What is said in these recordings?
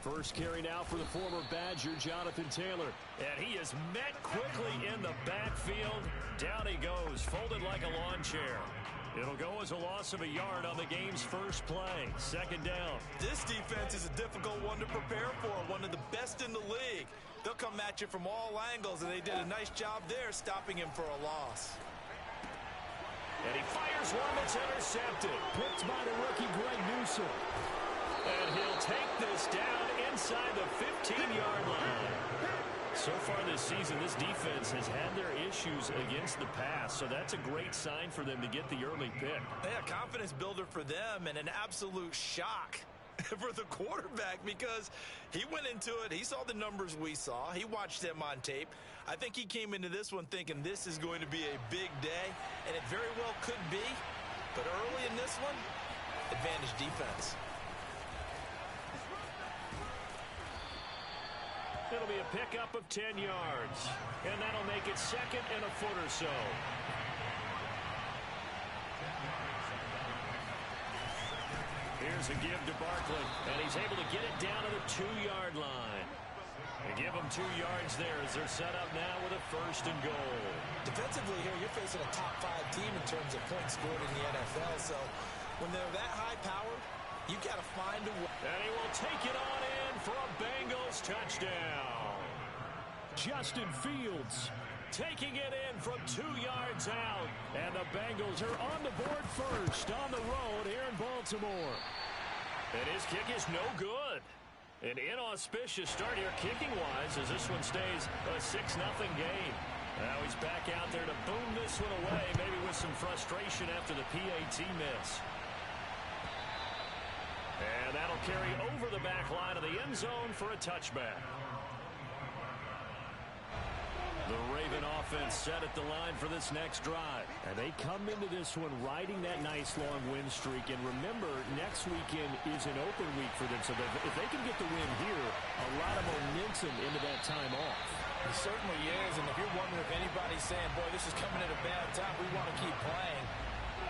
First carry now for the former Badger, Jonathan Taylor. And he is met quickly in the backfield. Down he goes, folded like a lawn chair. It'll go as a loss of a yard on the game's first play. Second down. This defense is a difficult one to prepare for, one of the best in the league. They'll come at you from all angles, and they did a nice job there stopping him for a loss. And he fires one that's intercepted. Picked by the rookie Greg Newsome. And he'll take this down inside the 15-yard line. So far this season, this defense has had their issues against the pass, so that's a great sign for them to get the early pick. Yeah, confidence builder for them and an absolute shock for the quarterback because he went into it. He saw the numbers we saw. He watched them on tape. I think he came into this one thinking this is going to be a big day, and it very well could be. But early in this one, advantage defense. It'll be a pickup of 10 yards, and that'll make it second and a foot or so. Here's a give to Barkley, and he's able to get it down to the 2-yard line. They give him 2 yards there as they're set up now with a first and goal. Defensively here, you're facing a top-5 team in terms of points scored in the NFL, so when they're that high-powered, you got to find a way. And he will take it on in for a Bengals touchdown. Justin Fields taking it in from 2 yards out. And the Bengals are on the board first on the road here in Baltimore. And his kick is no good. An inauspicious start here kicking-wise as this one stays a 6-0 game. Now he's back out there to boom this one away, maybe with some frustration after the PAT miss. And that'll carry over the back line of the end zone for a touchback. The Raven offense set at the line for this next drive. And they come into this one riding that nice long win streak. And remember, next weekend is an open week for them. So if they can get the win here, a lot of momentum into that time off. It certainly is. And if you're wondering if anybody's saying, boy, this is coming at a bad time, we want to keep playing,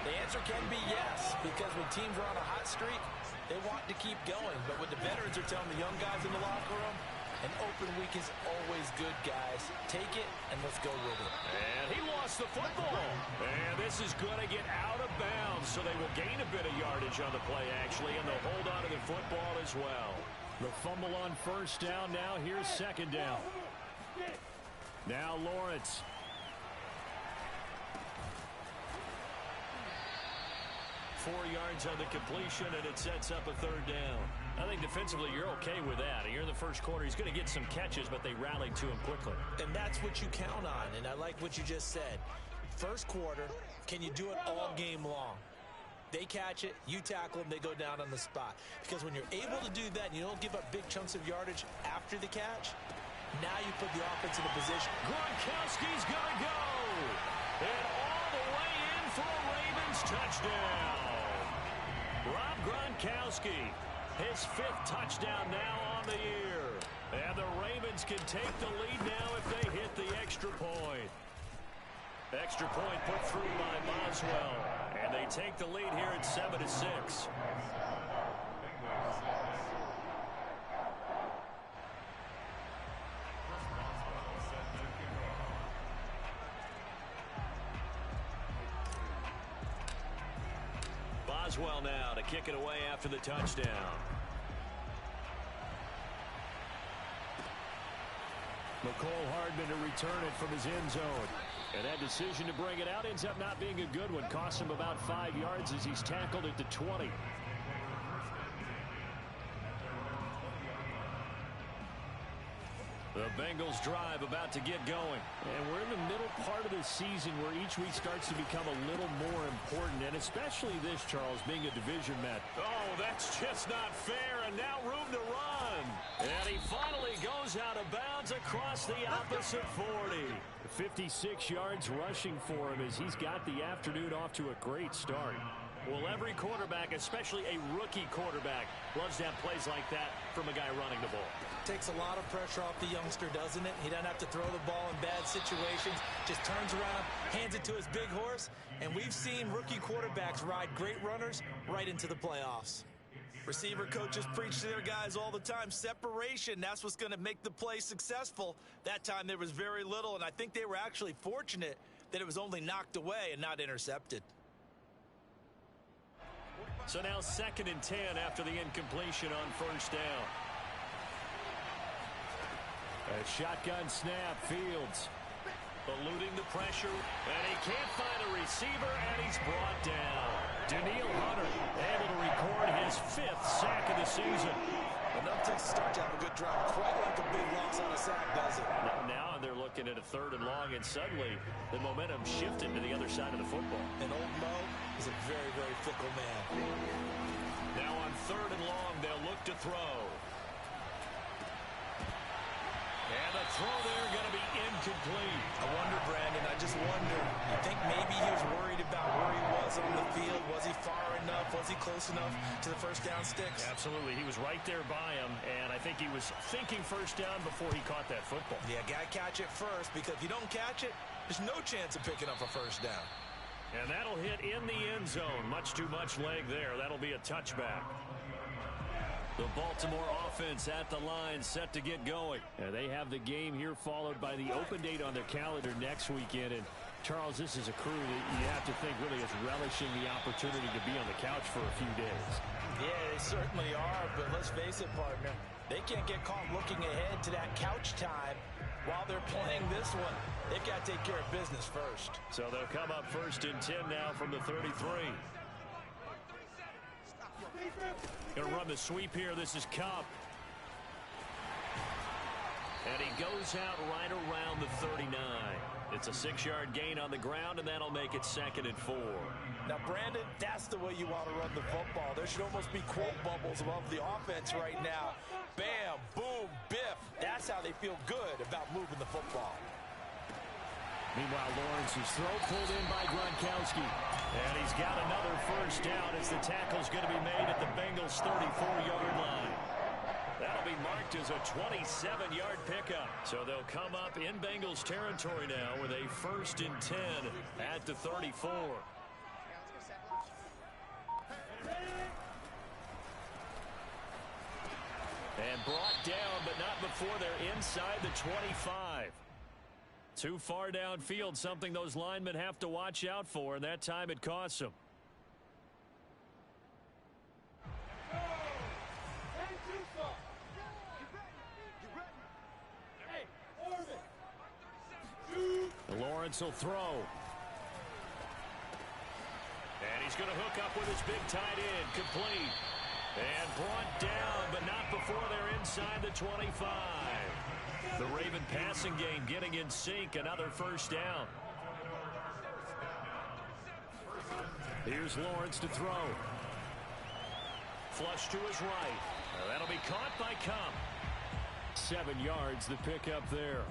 the answer can be yes. Because when teams are on a hot streak, they want to keep going. But what the veterans are telling the young guys in the locker room, an open week is always good, guys. Take it, and let's go with it. And he lost the football. And this is going to get out of bounds, so they will gain a bit of yardage on the play, actually, and they'll hold on to the football as well. The fumble on first down now. Here's second down. Now Lawrence. Four yards on the completion, and it sets up a third down. I think defensively you're okay with that. Here in the first quarter, he's going to get some catches, but they rallied to him quickly. And that's what you count on, and I like what you just said. First quarter, can you do it all game long? They catch it, you tackle them, they go down on the spot. Because when you're able to do that and you don't give up big chunks of yardage after the catch, now you put the offense in a position. Gronkowski's going to go. And all the way in for a Ravens touchdown. Rob Gronkowski, his 5th touchdown now on the year. And the Ravens can take the lead now if they hit the extra point. Extra point put through by Boswell. And they take the lead here at 7-6. Boswell now to kick it away after the touchdown. McCole Hardman to return it from his end zone. And that decision to bring it out ends up not being a good one. Costs him about 5 yards as he's tackled at the 20. The Bengals drive about to get going. And we're in the middle part of the season where each week starts to become a little more important. And especially this, Charles, being a division match. Oh, that's just not fair. And now room to run. And he finally goes out of bounds across the opposite 40. 56 yards rushing for him as he's got the afternoon off to a great start. Well, every quarterback, especially a rookie quarterback, loves to have plays like that from a guy running the ball. Takes a lot of pressure off the youngster, doesn't it? He doesn't have to throw the ball in bad situations. Just turns around, hands it to his big horse. And we've seen rookie quarterbacks ride great runners right into the playoffs. Receiver coaches preach to their guys all the time. Separation, that's what's going to make the play successful. That time there was very little, and I think they were actually fortunate that it was only knocked away and not intercepted. So now 2nd and 10 after the incompletion on first down. A shotgun snap, Fields eluding the pressure, and he can't find a receiver, and he's brought down. Danielle Hunter able to record his 5th sack of the season. Enough to start to have a good drive. Quite like a big loss on a sack, does it? Now they're looking at a 3rd and long, and suddenly the momentum shifted to the other side of the football. And old Mo is a very, very fickle man. Now on 3rd and long, they'll look to throw. And the throw there going to be incomplete. I wonder, Brandon, I just wonder. You think maybe he was worried about where he was on the field? Was he far enough? Was he close enough to the first down sticks? Absolutely. He was right there by him, and I think he was thinking first down before he caught that football. Yeah, got to catch it first, because if you don't catch it, there's no chance of picking up a first down. And that'll hit in the end zone. Much too much leg there. That'll be a touchback. The Baltimore offense at the line, set to get going. And they have the game here followed by the open date on their calendar next weekend. And, Charles, this is a crew that you have to think really is relishing the opportunity to be on the couch for a few days. Yeah, they certainly are, but let's face it, partner. They can't get caught looking ahead to that couch time while they're playing this one. They've got to take care of business first. So they'll come up 1st and 10 now from the 33. Going to run the sweep here. This is Kupp. And he goes out right around the 39. It's a 6-yard gain on the ground, and that'll make it 2nd and 4. Now, Brandon, that's the way you want to run the football. There should almost be quote bubbles above the offense right now. Bam, boom, biff. That's how they feel good about moving the football. Meanwhile, Lawrence's throw pulled in by Gronkowski. And he's got another first down as the tackle's going to be made at the Bengals' 34-yard line. That'll be marked as a 27-yard pickup. So they'll come up in Bengals territory now with a 1st and 10 at the 34. And brought down, but not before they're inside the 25. Too far downfield, something those linemen have to watch out for, and that time it costs them. Lawrence will throw. And he's going to hook up with his big tight end, complete. And brought down, but not before they're inside the 25. The Raven passing game getting in sync, another first down. Here's Lawrence to throw. Flush to his right. Now that'll be caught by Kupp. 7 yards, the pickup there.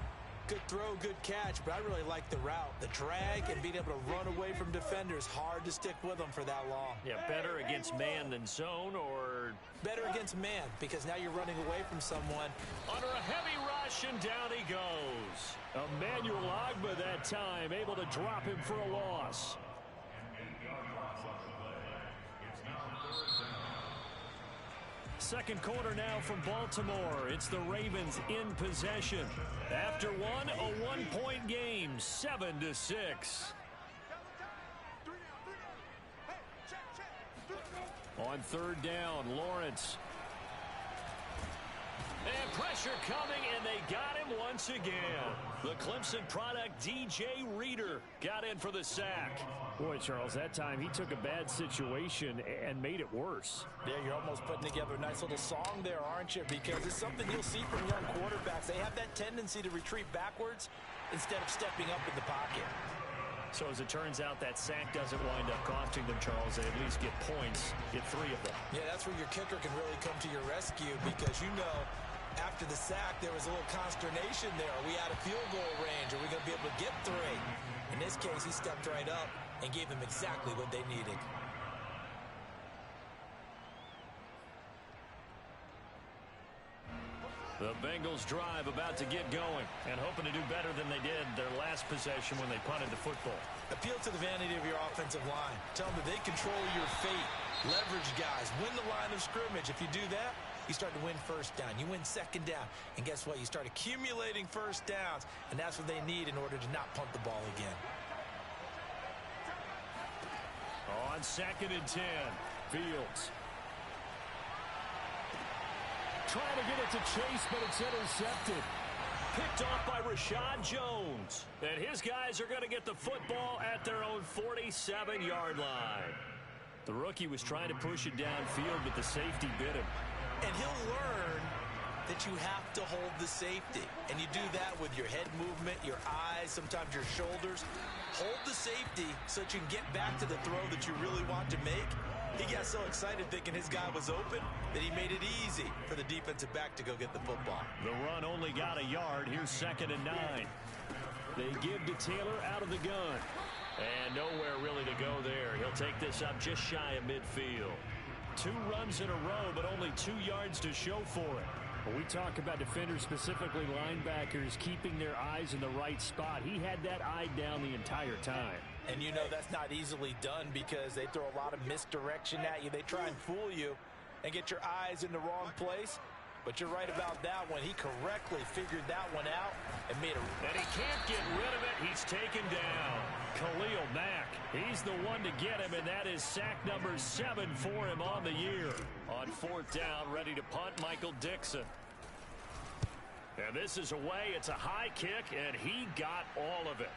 Good throw, good catch, but I really like the route. The drag and being able to run away from defenders. Hard to stick with them for that long. Yeah, better against man than zone, or... Better against man, because now you're running away from someone. Under a heavy rush, and down he goes. Emmanuel Ogbah that time, able to drop him for a loss. Second quarter now from Baltimore. It's the Ravens in possession. After one, a one-point game, 7-6. On 3rd down, Lawrence. And pressure coming, and they got him once again. The Clemson product, DJ Reader, got in for the sack. Boy, Charles, that time he took a bad situation and made it worse. Yeah, you're almost putting together a nice little song there, aren't you? Because it's something you'll see from young quarterbacks. They have that tendency to retreat backwards instead of stepping up in the pocket. So as it turns out, that sack doesn't wind up costing them, Charles. They at least get points, get 3 of them. Yeah, that's where your kicker can really come to your rescue, because you know after the sack there was a little consternation there. Are we out of field goal range? Are we going to be able to get 3? In this case, he stepped right up and gave them exactly what they needed. The Bengals drive about to get going and hoping to do better than they did their last possession when they punted the football. Appeal to the vanity of your offensive line. Tell them that they control your fate. Leverage guys, win the line of scrimmage. If you do that, you start to win first down. You win second down. And guess what? You start accumulating first downs. And that's what they need in order to not punt the ball again. On 2nd and 10, Fields. Trying to get it to Chase, but it's intercepted. Picked off by Rashad Jones. And his guys are going to get the football at their own 47-yard line. The rookie was trying to push it downfield, but the safety bit him. And he'll learn that you have to hold the safety. And you do that with your head movement, your eyes, sometimes your shoulders. Hold the safety so that you can get back to the throw that you really want to make. He got so excited thinking his guy was open that he made it easy for the defensive back to go get the football. The run only got a yard. Here's 2nd and 9. They give to Taylor out of the gun. And nowhere really to go there. He'll take this up just shy of midfield. 2 runs in a row, but only 2 yards to show for it. When we talk about defenders, specifically linebackers, keeping their eyes in the right spot, he had that eye down the entire time. And you know that's not easily done because they throw a lot of misdirection at you. They try and fool you and get your eyes in the wrong place. But you're right about that one. He correctly figured that one out and made a... And he can't get rid of it. He's taken down. Khalil Mack. He's the one to get him, and that is sack number 7 for him on the year. On 4th down, ready to punt, Michael Dixon. And this is away. It's a high kick, and he got all of it.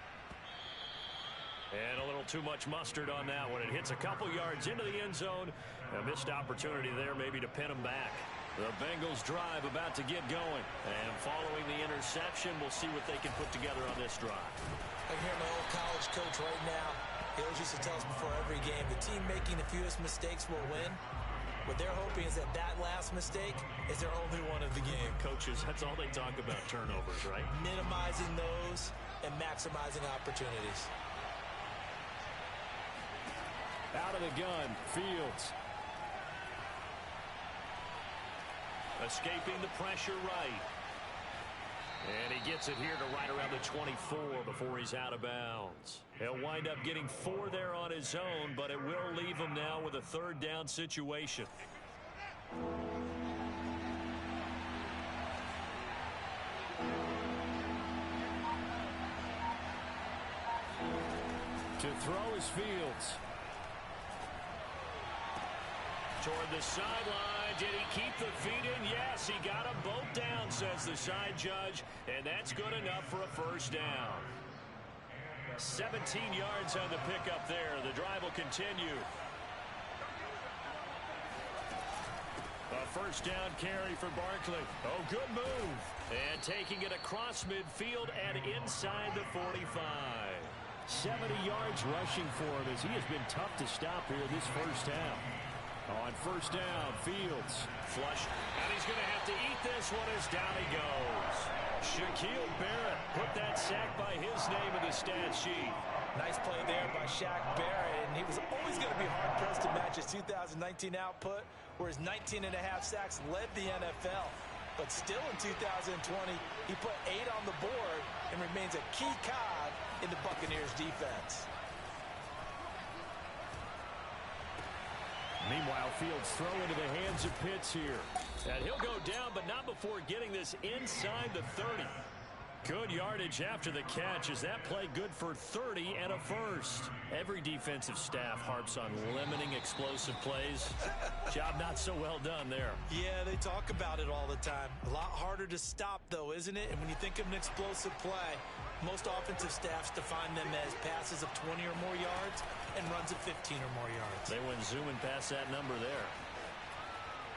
And a little too much mustard on that one. It hits a couple yards into the end zone. A missed opportunity there maybe to pin him back. The Bengals drive about to get going. And following the interception, we'll see what they can put together on this drive. I hear my old college coach right now. He always used to tell us before every game, the team making the fewest mistakes will win. What they're hoping is that that last mistake is their only one of the game. Coaches, that's all they talk about, turnovers, right? Minimizing those and maximizing opportunities. Out of the gun, Fields. Escaping the pressure right. And he gets it here to right around the 24 before he's out of bounds. He'll wind up getting 4 there on his own, but it will leave him now with a 3rd down situation. To throw is Fields. Toward the sideline. Did he keep the feet in? Yes, he got them both down, says the side judge. And that's good enough for a 1st down. 17 yards on the pickup there. The drive will continue. A 1st down carry for Barkley. Oh, good move. And taking it across midfield and inside the 45. 70 yards rushing for him as he has been tough to stop here this 1st half. On 1st down, Fields. Flush. And he's going to have to eat this one as down he goes. Shaquille Barrett put that sack by his name in the stat sheet. Nice play there by Shaq Barrett. And he was always going to be hard-pressed to match his 2019 output, where his 19.5 sacks led the NFL. But still in 2020, he put 8 on the board and remains a key cog in the Buccaneers defense. Meanwhile, Fields throw into the hands of Pitts here. And he'll go down, but not before getting this inside the 30. Good yardage after the catch. Is that play good for 30 and a 1st? Every defensive staff harps on limiting explosive plays. Job not so well done there. Yeah, they talk about it all the time. A lot harder to stop, though, isn't it? And when you think of an explosive play, most offensive staffs define them as passes of 20 or more yards and runs of 15 or more yards. They went zooming past that number there.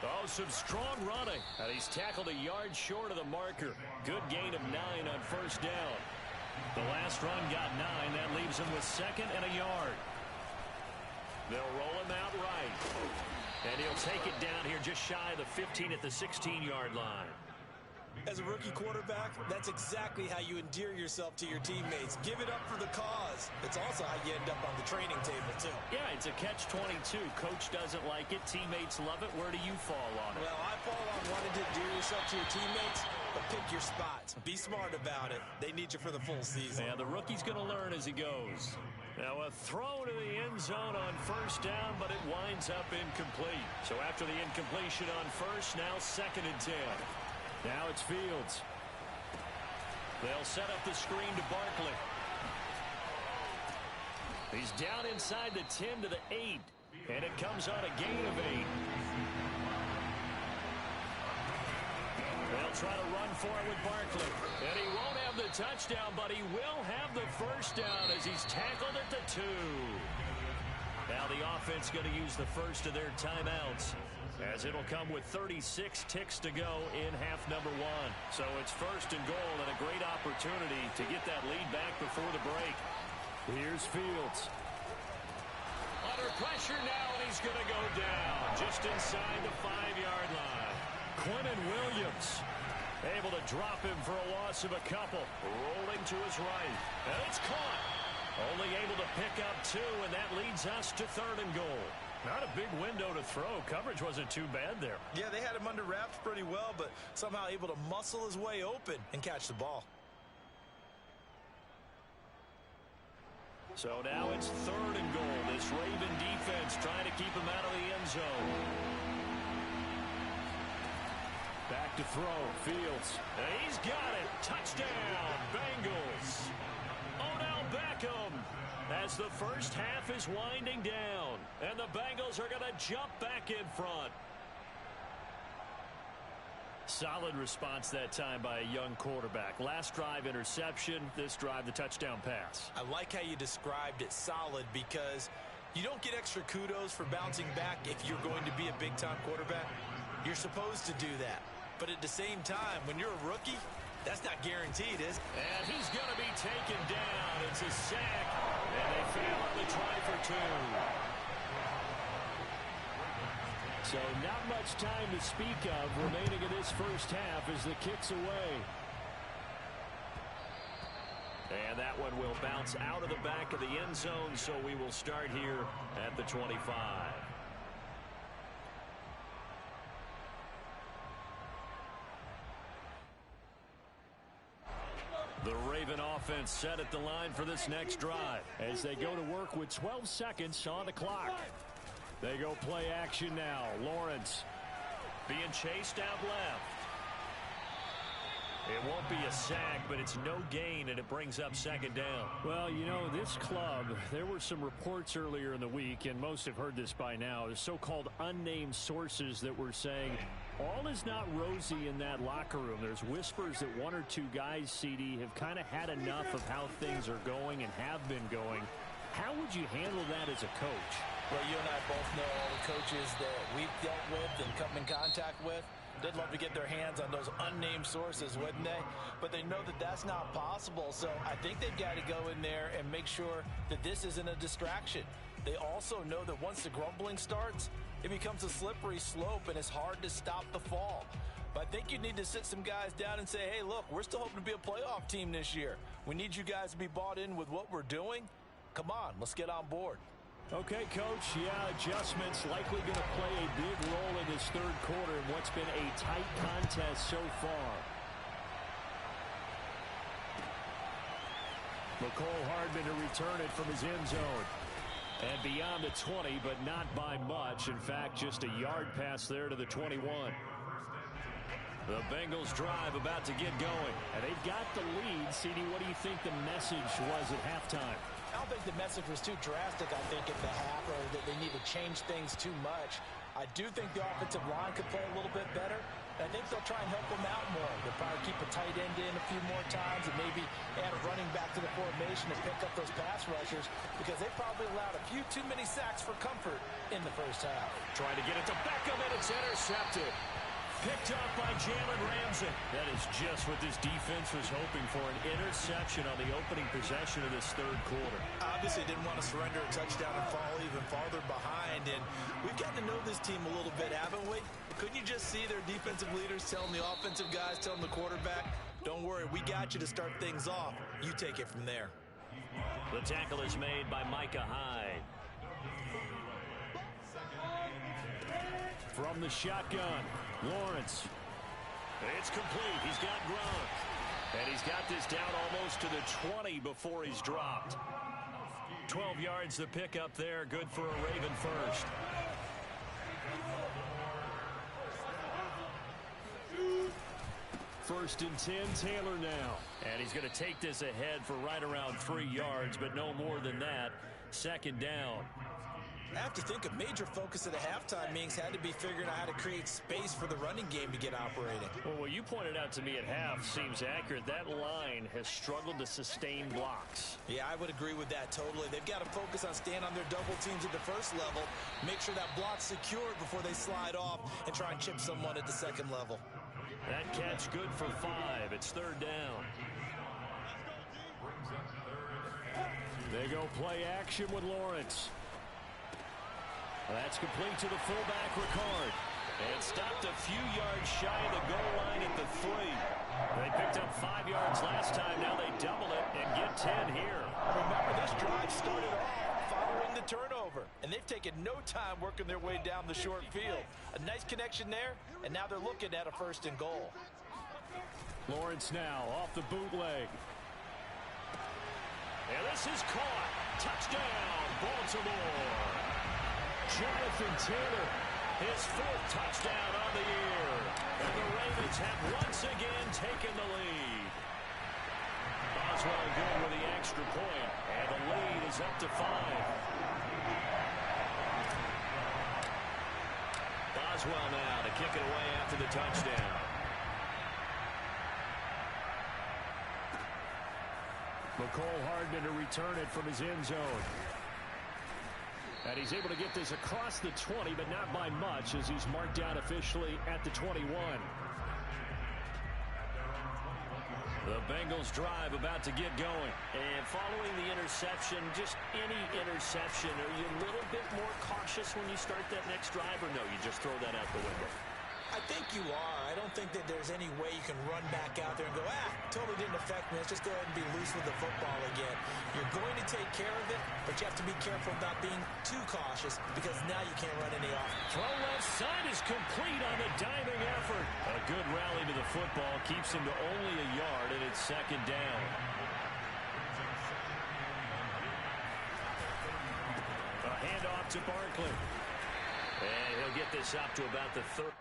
Oh, some strong running. And he's tackled a yard short of the marker. Good gain of 9 on 1st down. The last run got 9. That leaves him with 2nd and a yard. They'll roll him out right. And he'll take it down here just shy of the 15 at the 16-yard line. As a rookie quarterback, that's exactly how you endear yourself to your teammates. Give it up for the cause. It's also how you end up on the training table, too. Yeah, it's a catch-22. Coach doesn't like it. Teammates love it. Where do you fall on it? Well, I fall on wanting to endear yourself to your teammates, but pick your spots. Be smart about it. They need you for the full season. Yeah, the rookie's going to learn as he goes. Now a throw to the end zone on first down, but it winds up incomplete. So after the incompletion on first, now 2nd and 10. Now it's Fields. They'll set up the screen to Barkley. He's down inside the 10 to the 8. And it comes on a gain of 8. They'll try to run for it with Barkley. And he won't have the touchdown, but he will have the first down as he's tackled at the 2. Now the offense going to use the first of their timeouts, as it'll come with 36 ticks to go in half number 1. So it's 1st and goal and a great opportunity to get that lead back before the break. Here's Fields. Under pressure now, and he's going to go down just inside the 5-yard line. Quinnen Williams able to drop him for a loss of a couple. Rolling to his right. And it's caught. Only able to pick up 2, and that leads us to 3rd and goal. Not a big window to throw. Coverage wasn't too bad there. Yeah, they had him under wraps pretty well, but somehow able to muscle his way open and catch the ball. So now it's 3rd and goal. This Raven defense trying to keep him out of the end zone. Back to throw. Fields. And he's got it. Touchdown, Bengals. Odell Beckham, as the first half is winding down, and the Bengals are going to jump back in front. Solid response that time by a young quarterback. Last drive interception, this drive the touchdown pass. I like how you described it, solid, because you don't get extra kudos for bouncing back if you're going to be a big-time quarterback. You're supposed to do that. But at the same time, when you're a rookie, that's not guaranteed, is it? And he's going to be taken down. It's a sack, and they fail on the try for 2. So not much time to speak of remaining in this first half as the kick's away. And that one will bounce out of the back of the end zone, so we will start here at the 25. The Raven offense set at the line for this next drive as they go to work with 12 seconds on the clock. They go play action now. Lawrence being chased out left. It won't be a sack, but it's no gain, and it brings up 2nd down. Well, you know, this club, there were some reports earlier in the week, and most have heard this by now, the so-called unnamed sources that were saying all is not rosy in that locker room. There's whispers that 1 or 2 guys, CD, have kind of had enough of how things are going and have been going. How would you handle that as a coach? Well, you and I both know all the coaches that we've dealt with and come in contact with. They'd love to get their hands on those unnamed sources, wouldn't they? But they know that that's not possible, so I think they've got to go in there and make sure that this isn't a distraction. They also know that once the grumbling starts, it becomes a slippery slope, and it's hard to stop the fall. But I think you need to sit some guys down and say, hey, look, we're still hoping to be a playoff team this year. We need you guys to be bought in with what we're doing. Come on, let's get on board. Okay, Coach, yeah, adjustments likely going to play a big role in this 3rd quarter in what's been a tight contest so far. McCole Hardman to return it from his end zone. And beyond the 20, but not by much. In fact, just a yard pass there to the 21. The Bengals drive about to get going. And they've got the lead. CD, what do you think the message was at halftime? I don't think the message was too drastic, I think, at the half, or that they need to change things too much. I do think the offensive line could play a little bit better. I think they'll try and help them out more. They'll probably keep a tight end in a few more times and maybe add a running back to the formation and pick up those pass rushers, because they probably allowed a few too many sacks for comfort in the first half. Trying to get it to Beckham, and it's intercepted. Picked up by Jalen Ramsey. That is just what this defense was hoping for, an interception on the opening possession of this third quarter. Obviously didn't want to surrender a touchdown and fall even farther behind. And we've gotten to know this team a little bit, haven't we? Couldn't you just see their defensive leaders telling the offensive guys, telling the quarterback, don't worry, we got you to start things off. You take it from there. The tackle is made by Micah Hyde. From the shotgun, Lawrence. It's complete. He's got Gronk. And he's got this down almost to the 20 before he's dropped. 12 yards the pickup there. Good for a Raven first. First and 10, Taylor now. And he's going to take this ahead for right around 3 yards, but no more than that. Second down. I have to think a major focus of the halftime meetings had to be figuring out how to create space for the running game to get operating. Well, what you pointed out to me at half seems accurate. That line has struggled to sustain blocks. Yeah, I would agree with that totally. They've got to focus on staying on their double teams at the first level, make sure that block's secured before they slide off and try and chip someone at the second level. That catch good for 5. It's third down. They go play action with Lawrence. That's complete to the fullback, Ricard. And stopped a few yards shy of the goal line at the 3. They picked up 5 yards last time. Now they double it and get 10 here. Remember, this drive started off following the turnover, and they've taken no time working their way down the short field. A nice connection there, and now they're looking at a first and goal. Lawrence now off the bootleg. And this is caught. Touchdown, Baltimore. Jonathan Taylor, his 4th touchdown on the year. And the Ravens have once again taken the lead. Boswell good with the extra point, and the lead is up to 5. Boswell now to kick it away after the touchdown. McCole Hardman to return it from his end zone. And he's able to get this across the 20, but not by much, as he's marked down officially at the 21. The Bengals drive about to get going. And following the interception, just any interception, are you a little bit more cautious when you start that next drive, or no, you just throw that out the window? I think you are. I don't think that there's any way you can run back out there and go, totally didn't affect me. Let's just go ahead and be loose with the football again. You're going to take care of it, but you have to be careful about being too cautious because now you can't run any off. Throw left side is complete on the diving effort. A good rally to the football keeps him to only a yard, and it's second down. A handoff to Barkley. And he'll get this up to about the 30.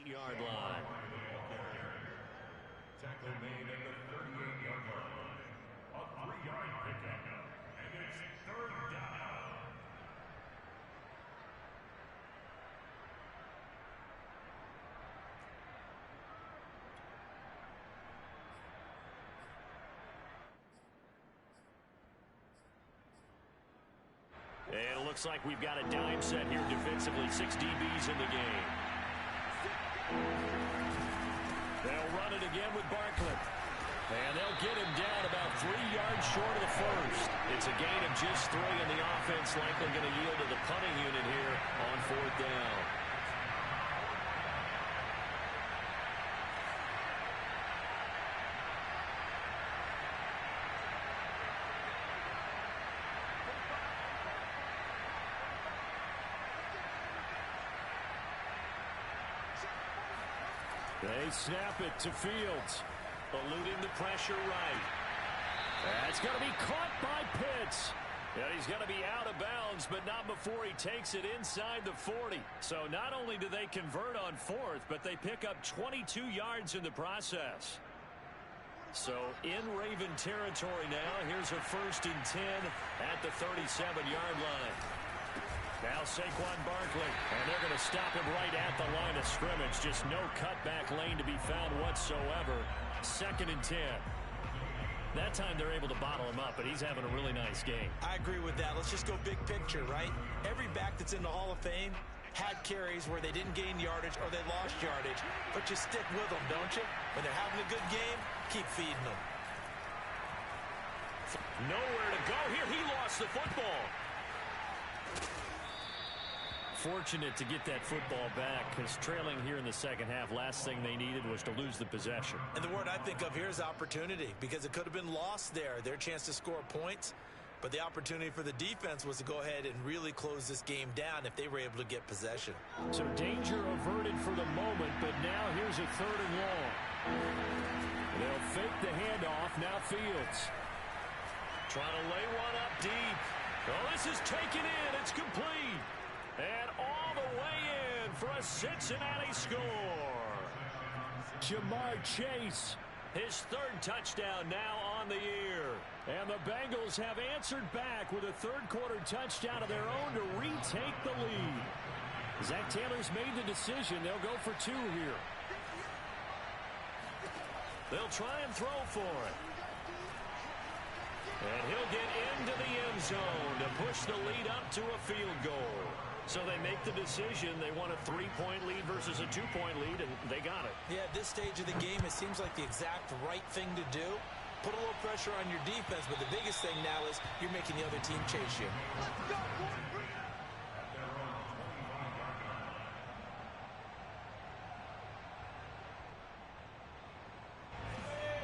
38-yard line. Tackle made at the 38-yard line. A 3-yard pickup. And it's third down. And it looks like we've got a dime set here defensively. 6 DBs in the game. They'll run it again with Barkley. And they'll get him down about 3 yards short of the first. It's a gain of just 3, and the offense likely going to yield to the punting unit here on 4th down. They snap it to Fields. Eluding the pressure right. That's going to be caught by Pitts. And he's going to be out of bounds, but not before he takes it inside the 40. So not only do they convert on 4th, but they pick up 22 yards in the process. So in Raven territory now. Here's a 1st and 10 at the 37-yard line. Now Saquon Barkley, and they're going to stop him right at the line of scrimmage. Just no cutback lane to be found whatsoever. 2nd and 10. That time they're able to bottle him up, but he's having a really nice game. I agree with that. Let's just go big picture, right? Every back that's in the Hall of Fame had carries where they didn't gain yardage or they lost yardage, but you stick with them, don't you? When they're having a good game, keep feeding them. Nowhere to go here. He lost the football. Fortunate to get that football back, because trailing here in the second half, last thing they needed was to lose the possession. And the word I think of here is opportunity, because it could have been lost there, their chance to score points. But the opportunity for the defense was to go ahead and really close this game down if they were able to get possession. So danger averted for the moment, but now here's a 3rd and long. They'll fake the handoff. Now Fields trying to lay one up deep. Oh, this is taken in. It's complete. And all the way in for a Cincinnati score. Jamar Chase, his 3rd touchdown now on the year. And the Bengals have answered back with a 3rd quarter touchdown of their own to retake the lead. Zach Taylor's made the decision. They'll go for 2 here. They'll try and throw for it. And he'll get into the end zone to push the lead up to a field goal. So they make the decision. They want a 3-point lead versus a 2-point lead, and they got it. Yeah, at this stage of the game, it seems like the exact right thing to do. Put a little pressure on your defense, but the biggest thing now is you're making the other team chase you. Let's go,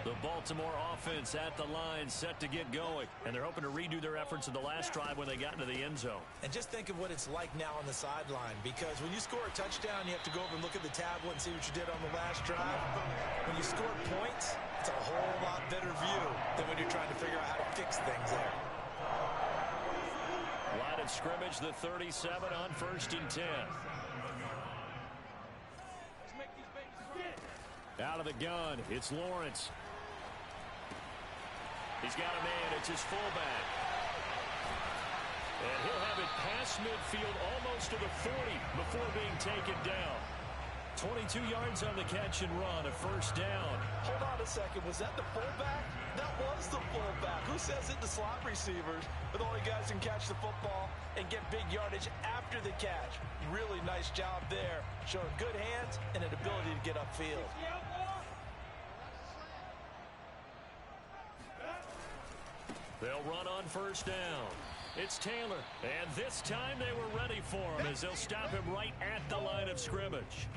The Baltimore offense at the line, set to get going. And they're hoping to redo their efforts in the last drive when they got into the end zone. And just think of what it's like now on the sideline, because when you score a touchdown, you have to go over and look at the tablet and see what you did on the last drive. When you score points, it's a whole lot better view than when you're trying to figure out how to fix things there. Line of scrimmage, the 37 on 1st and 10. Out of the gun, it's Lawrence. He's got a man. It's his fullback. And he'll have it past midfield almost to the 40 before being taken down. 22 yards on the catch and run, a 1st down. Hold on a second. Was that the fullback? That was the fullback. Who says it to slot receivers? But the only guys can catch the football and get big yardage after the catch. Really nice job there. Showing good hands and an ability to get upfield. They'll run on 1st down. It's Taylor. And this time they were ready for him as they'll stop him right at the line of scrimmage.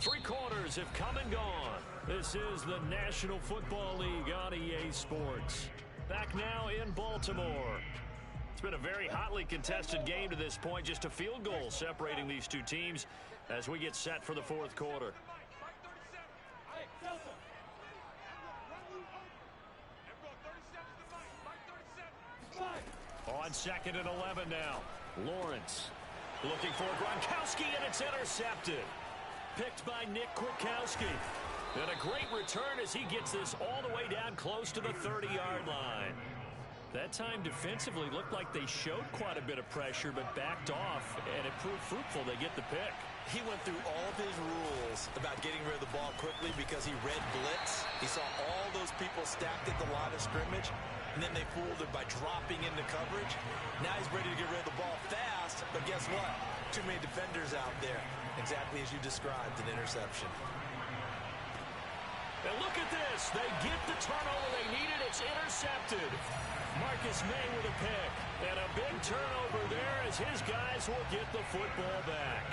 3 quarters have come and gone. This is the National Football League on EA Sports. Back now in Baltimore. It's been a very hotly contested game to this point. Just a field goal separating these two teams as we get set for the 4th quarter. On 2nd and 11 now. Lawrence looking for Gronkowski, and it's intercepted. picked by Nick Kwiatkowski. And a great return as he gets this all the way down close to the 30-yard line. That time defensively looked like they showed quite a bit of pressure but backed off, and it proved fruitful. They get the pick. He went through all of his rules about getting rid of the ball quickly because he read blitz. He saw all those people stacked at the line of scrimmage, and then they fooled him by dropping into coverage. Now he's ready to get rid of the ball fast, but guess what? Too many defenders out there. Exactly as you described, an interception. And look at this. They get the turnover they needed. It's intercepted. Marcus May with a pick. And a big turnover there as his guys will get the football back.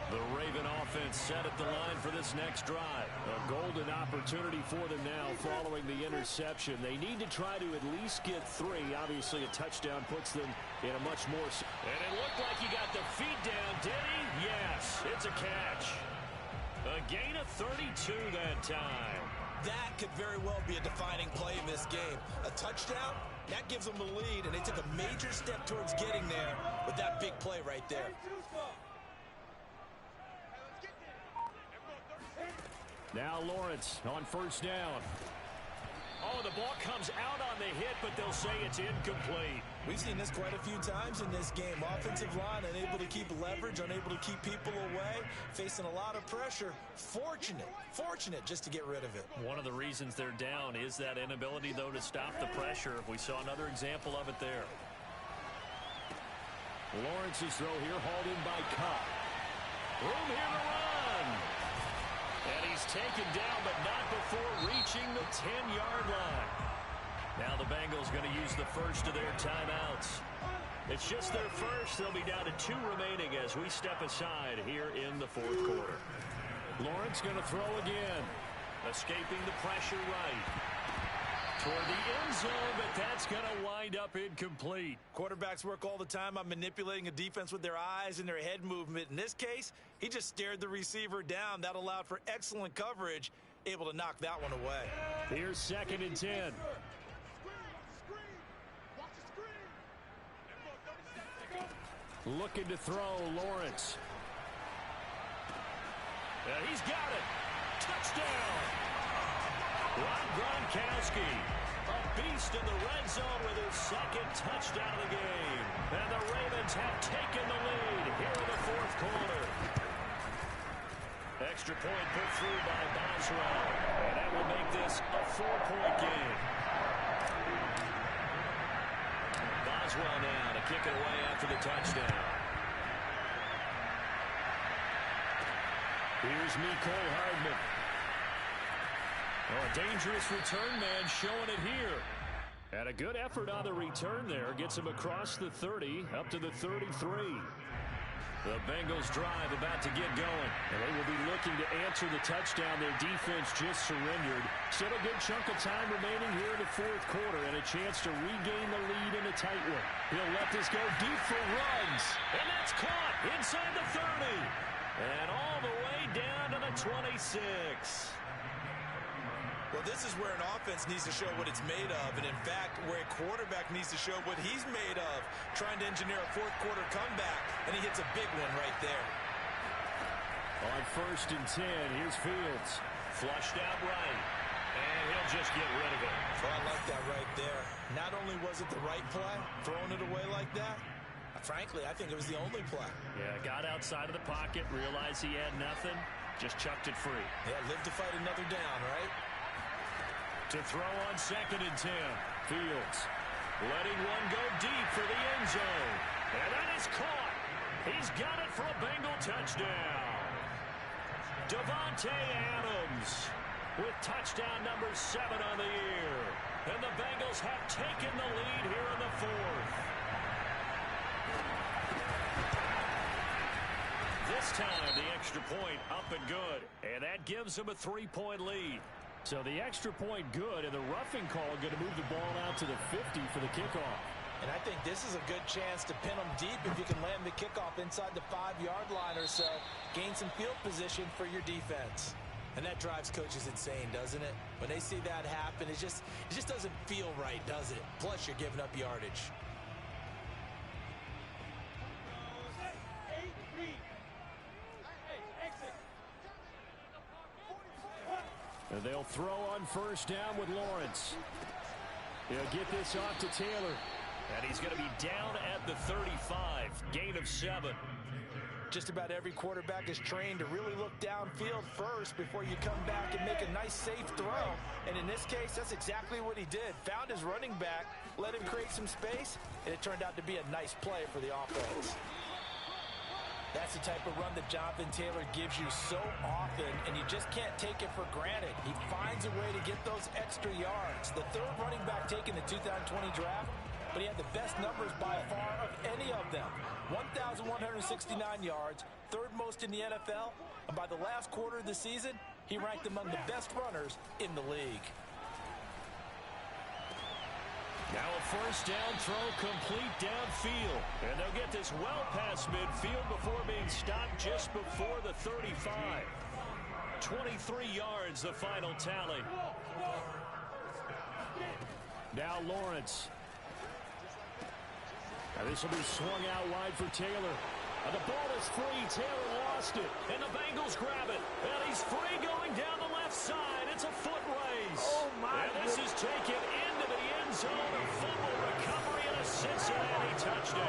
The Raven offense set at the line for this next drive. A golden opportunity for them now following the interception. They need to try to at least get 3. Obviously, a touchdown puts them in a much more... And it looked like he got the feet down, did he? Yes, it's a catch. A gain of 32 that time. That could very well be a defining play in this game. A touchdown, that gives them the lead, and they took a major step towards getting there with that big play right there. Now Lawrence on first down. Oh, the ball comes out on the hit, but they'll say it's incomplete. We've seen this quite a few times in this game. Offensive line unable to keep leverage, unable to keep people away, facing a lot of pressure. Fortunate just to get rid of it. One of the reasons they're down is that inability, though, to stop the pressure. We saw another example of it there. Lawrence's throw here hauled in by Cup. Room here to run. And he's taken down, but not before reaching the 10-yard line. Now the Bengals going to use the first of their timeouts. It's just their first. They'll be down to 2 remaining as we step aside here in the fourth quarter. Lawrence going to throw again. Escaping the pressure right. Toward the end zone, but that's going to wind up incomplete. Quarterbacks work all the time on manipulating a defense with their eyes and their head movement. In this case, he just stared the receiver down. That allowed for excellent coverage, able to knock that one away. Here's 2nd and 10. Looking to throw, Lawrence. And he's got it. Touchdown. Rob Gronkowski, a beast in the red zone with his 2nd touchdown of the game. And the Ravens have taken the lead here in the fourth quarter. Extra point put through by Boswell. And that will make this a 4-point game. Boswell now to kick it away after the touchdown. Here's Mecole Hardman. Oh, a dangerous return man showing it here. And a good effort on the return there. Gets him across the 30, up to the 33. The Bengals drive about to get going. And they will be looking to answer the touchdown. Their defense just surrendered. Still a good chunk of time remaining here in the fourth quarter. And a chance to regain the lead in a tight one. He'll let this go deep for Ruggs. And that's caught inside the 30. And all the way down to the 26. Well, this is where an offense needs to show what it's made of. And, in fact, where a quarterback needs to show what he's made of, trying to engineer a fourth-quarter comeback, and he hits a big one right there. On 1st and 10, here's Fields. Flushed out right, and he'll just get rid of it. Well, I like that right there. Not only was it the right play, throwing it away like that, frankly, I think it was the only play. Yeah, got outside of the pocket, realized he had nothing, just chucked it free. Yeah, live to fight another down, right? To throw on 2nd and 10. Fields letting one go deep for the end zone. And that is caught. He's got it for a Bengal touchdown. Davante Adams with touchdown number 7 on the year. And the Bengals have taken the lead here in the fourth. This time, the extra point up and good. And that gives them a 3-point lead. So the extra point good, and the roughing call going to move the ball out to the 50 for the kickoff. And I think this is a good chance to pin them deep if you can land the kickoff inside the 5-yard line or so. Gain some field position for your defense. And that drives coaches insane, doesn't it? When they see that happen, it just doesn't feel right, does it? Plus, you're giving up yardage. And they'll throw on first down with Lawrence. He'll get this off to Taylor. And he's going to be down at the 35. Gain of 7. Just about every quarterback is trained to really look downfield first before you come back and make a nice, safe throw. And in this case, that's exactly what he did. Found his running back, let him create some space, and it turned out to be a nice play for the offense. That's the type of run that Jonathan Taylor gives you so often, and you just can't take it for granted. He finds a way to get those extra yards. The third running back taken in the 2020 draft, but he had the best numbers by far of any of them. 1,169 yards, third most in the NFL, and by the last quarter of the season, he ranked among the best runners in the league. Now a first down throw complete downfield. And they'll get this well past midfield before being stopped just before the 35. 23 yards, the final tally. Now Lawrence. Now this will be swung out wide for Taylor. And the ball is free. Taylor lost it. And the Bengals grab it. And he's free going down the left side. It's a foot race. Oh, my And this is taken into the end zone. A fumble recovery and a Cincinnati touchdown.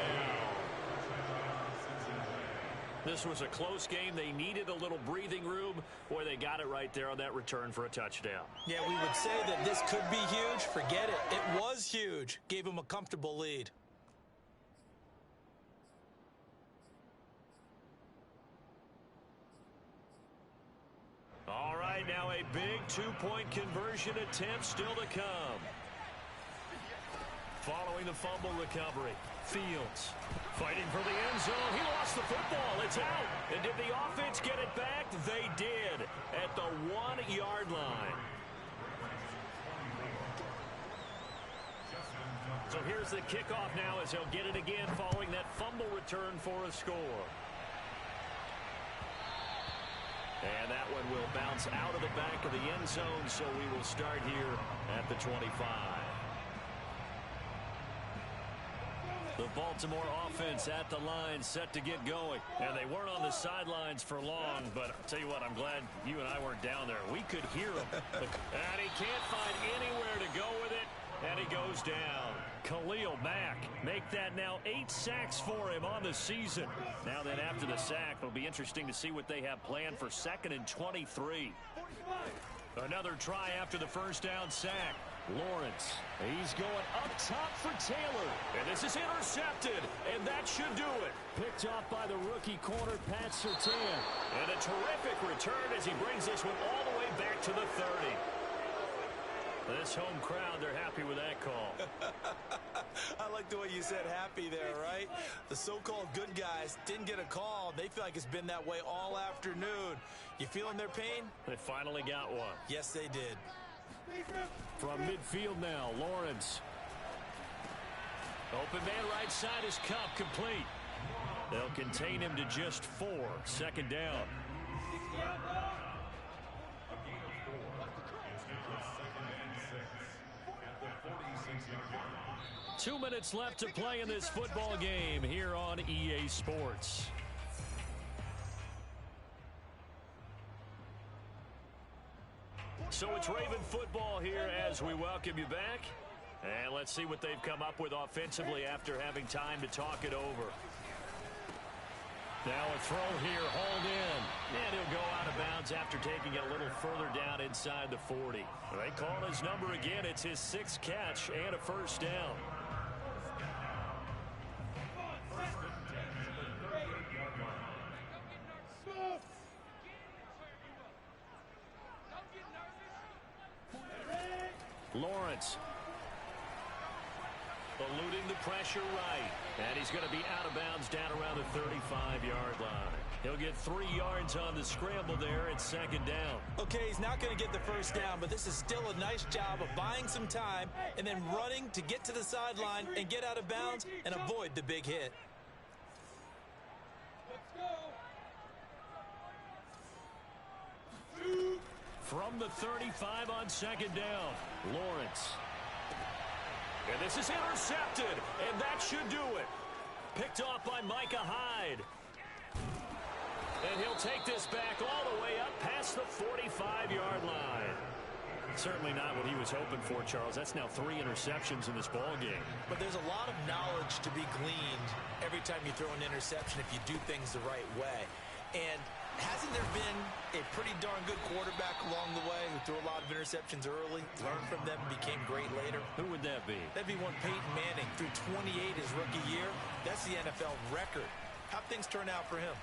This was a close game. They needed a little breathing room. Boy, they got it right there on that return for a touchdown. Yeah, we would say that this could be huge. Forget it. It was huge. Gave him a comfortable lead. All right, now a big two-point conversion attempt still to come. Following the fumble recovery, Fields fighting for the end zone. He lost the football. It's out. And did the offense get it back? They did at the 1-yard line. So here's the kickoff now as he'll get it again following that fumble return for a score. And that one will bounce out of the back of the end zone, so we will start here at the 25. The Baltimore offense at the line, set to get going. And they weren't on the sidelines for long, but I'll tell you what, I'm glad you and I weren't down there. We could hear him. And he can't find anywhere to go with it, and he goes down. Khalil Mack make that now 8 sacks for him on the season. Now then after the sack, it'll be interesting to see what they have planned for 2nd and 23. Another try after the first down sack. Lawrence, he's going up top for Taylor. And this is intercepted, and that should do it. Picked off by the rookie corner, Pat Surtain. And a terrific return as he brings this one all the way back to the 30. This home crowd, they're happy with that call. I like the way you said happy there, right? The so-called good guys didn't get a call. They feel like it's been that way all afternoon. You feeling their pain? They finally got one. Yes, they did. From midfield now, Lawrence. Open man right side is Kupp, complete. They'll contain him to just 4. 2nd down. 2 minutes left to play in this football game here on EA Sports. So it's Raven football here as we welcome you back. And let's see what they've come up with offensively after having time to talk it over. Now a throw here, hauled in. And he'll go out of bounds after taking it a little further down inside the 40. They call his number again. It's his 6th catch and a first down. Lawrence eluding the pressure right. And he's going to be out of bounds down around the 35-yard line. He'll get 3 yards on the scramble there at 2nd down. Okay, he's not going to get the first down, but this is still a nice job of buying some time and then running to get to the sideline and get out of bounds and avoid the big hit. From the 35 on 2nd down, Lawrence. And this is intercepted, and that should do it. Picked off by Micah Hyde. And he'll He'll take this back all the way up past the 45-yard line. Certainly not what he was hoping for, Charles. That's now 3 interceptions in this ball game. But there's a lot of knowledge to be gleaned every time you throw an interception if you do things the right way. And hasn't there been a pretty darn good quarterback along the way who threw a lot of interceptions early, learned from them, and became great later? Who would that be? That'd be one Peyton Manning. Threw 28 his rookie year. That's the NFL record. How'd things turn out for him?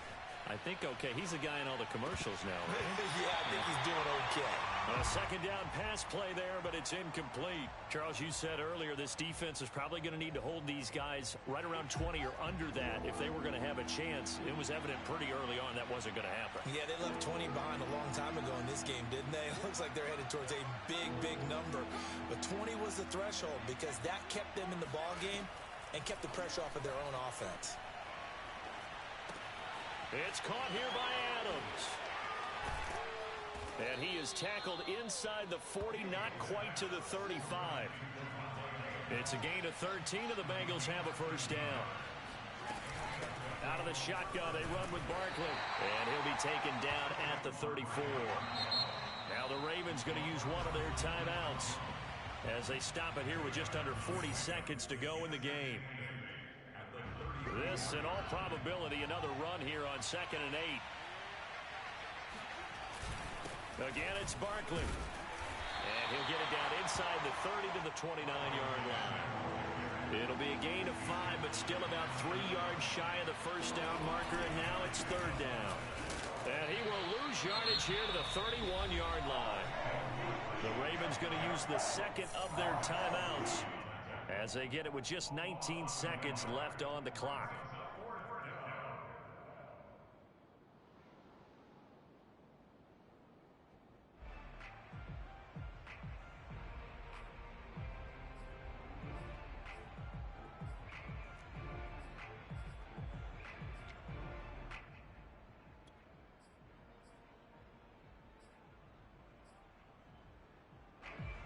I think okay. He's the guy in all the commercials now, right? Yeah, I think he's doing okay. A second down pass play there, but it's incomplete. Charles, you said earlier this defense is probably going to need to hold these guys right around 20 or under that if they were going to have a chance. It was evident pretty early on that wasn't going to happen. Yeah, they left 20 behind a long time ago in this game, didn't they? It looks like they're headed towards a big, big number. But 20 was the threshold because that kept them in the ball game and kept the pressure off of their own offense. It's caught here by Adams. And he is tackled inside the 40, not quite to the 35. It's a gain of 13, and the Bengals have a first down. Out of the shotgun, they run with Barkley. And he'll be taken down at the 34. Now the Ravens going to use one of their timeouts as they stop it here with just under 40 seconds to go in the game. This, in all probability, another run here on 2nd and 8. Again, it's Barkley. And he'll get it down inside the 30 to the 29-yard line. It'll be a gain of 5, but still about 3 yards shy of the first down marker, and now it's 3rd down. And he will lose yardage here to the 31-yard line. The Ravens going to use the second of their timeouts as they get it with just 19 seconds left on the clock.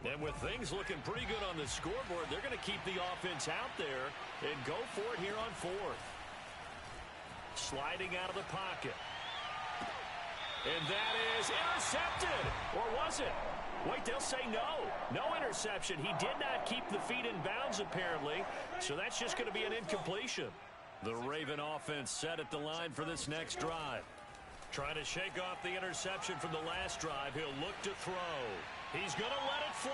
And with things looking pretty good on the scoreboard, they're going to keep the offense out there and go for it here on 4th. Sliding out of the pocket. And that is intercepted. Or was it? Wait, they'll say no. No interception. He did not keep the feet in bounds, apparently. So that's just going to be an incompletion. The Raven offense set at the line for this next drive. Trying to shake off the interception from the last drive. He'll look to throw. He's going to let it fly.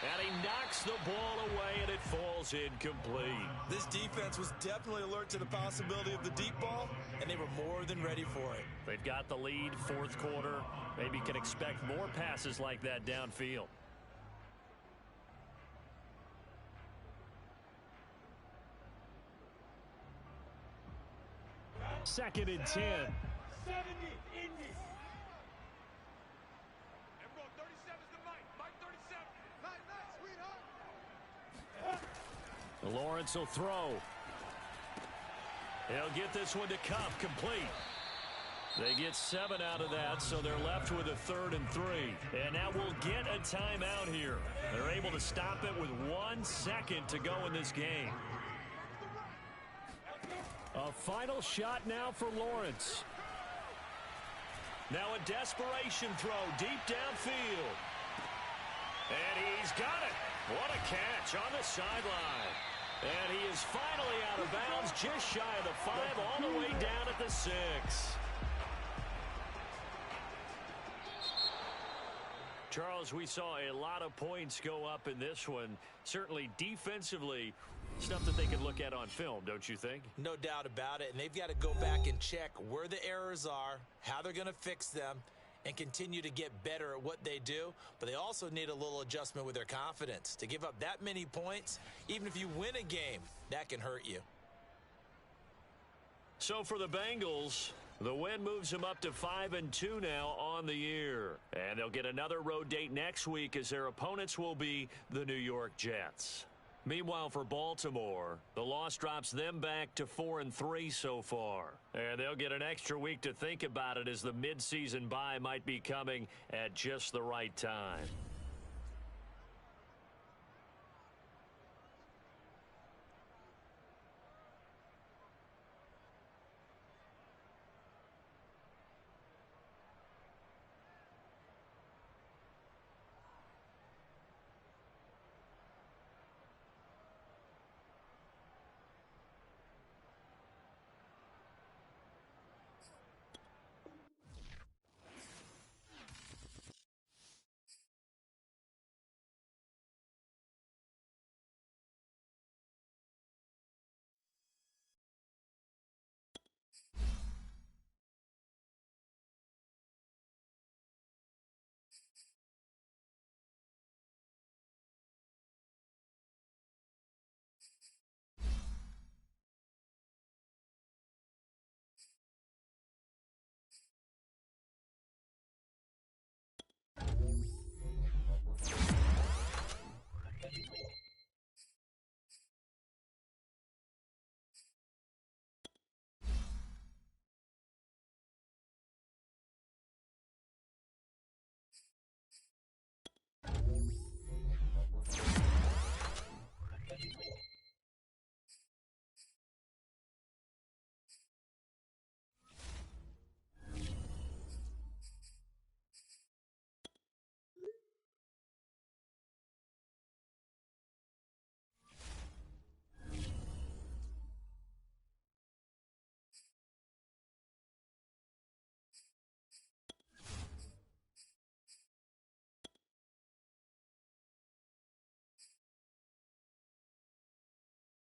And he knocks the ball away, and it falls incomplete. This defense was definitely alert to the possibility of the deep ball, and they were more than ready for it. They've got the lead, 4th quarter. Maybe can expect more passes like that downfield. Second and 10. 70, Indy. Everyone, 37's the Mike. Mike 37. Nice, sweetheart. Lawrence will throw. He'll get this one to Kupp, complete. They get 7 out of that, so they're left with a 3rd and 3. And now we'll get a timeout here. They're able to stop it with 1 second to go in this game. A final shot now for Lawrence. Now a desperation throw deep downfield. And he's got it. What a catch on the sideline. And he is finally out of bounds, just shy of the 5, all the way down at the 6. Charles, we saw a lot of points go up in this one. Certainly defensively, stuff that they can look at on film, don't you think? No doubt about it. And they've got to go back and check where the errors are, how they're going to fix them, and continue to get better at what they do. But they also need a little adjustment with their confidence. To give up that many points, even if you win a game, that can hurt you. So for the Bengals, the win moves them up to 5-2 now on the year. And they'll get another road date next week as their opponents will be the New York Jets. Meanwhile, for Baltimore, the loss drops them back to 4-3 so far. And they'll get an extra week to think about it as the midseason bye might be coming at just the right time.